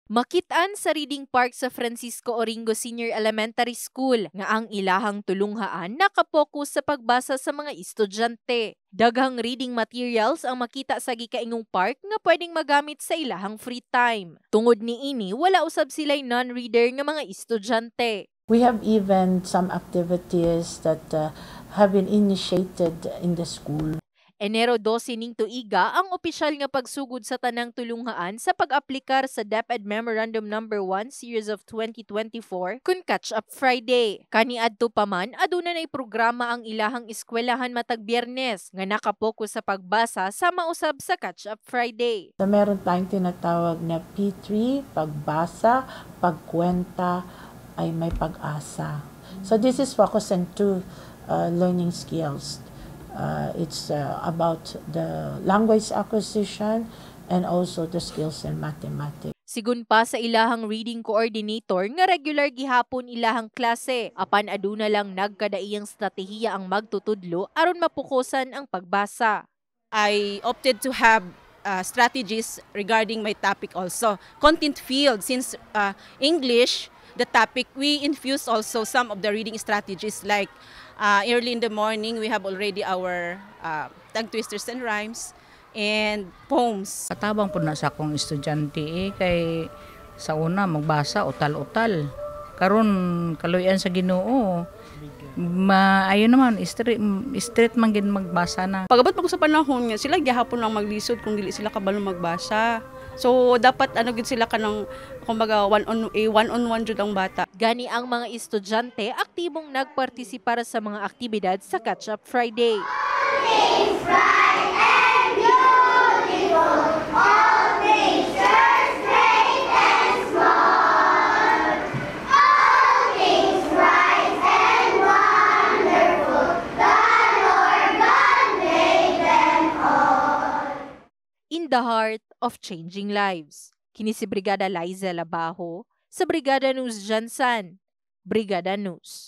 Makitaan sa Reading Park sa Francisco Oringo Senior Elementary School nga ang ilahang tulunghaan nakapokus sa pagbasa sa mga estudyante. Daghang reading materials ang makita sa gikaingong park nga pwedeng magamit sa ilahang free time. Tungod niini, wala usab sila'y non-reader nga mga estudyante. We have even some activities that have been initiated in the school. Enero 12 ning tuiga ang opisyal nga pagsugod sa tanang tulunghaan sa pag-aplikar sa DepEd Memorandum No. 1 Series of 2024 kun Catch-up Friday. Kaniadto pa man, aduna nay programa ang ilahang eskwelahan matag Biyernes nga nakapokus sa pagbasa sa mausab sa Catch-up Friday. So, meron tayong tinatawag na P3, pagbasa, pagkwenta, ay may pag-asa. So this is focusing to learning skills. It's about the language acquisition and also the skills in mathematics. Sigun pa sa ilahang reading coordinator nga regular gihapon ilahang klase, apan aduna lang nagkadaiyang stratehiya ang magtutudlo aron mapukusan ang pagbasa. I opted to have strategies regarding my topic also. Content field, since English, the topic, we infuse also some of the reading strategies like early in the morning, we have already our tongue twisters and rhymes and poems. Katabang po na sa akong estudyante kay sa una magbasa utal-utal. Karon kaluyan sa Ginoo. Ayun naman straight man gid magbasa na. Pagabot mo sa panahon nga sila gihapon lang maglisod kung dili sila kabalo magbasa. So dapat gid sila kanang kumbaga one-on-one jud ang bata. Gani ang mga estudyante aktibong nagpartisipar sa mga aktibidad sa Catch-up Friday. In the heart of changing lives. Kini si Brigada Liza Labajo sa Brigada News Jansan. Brigada News.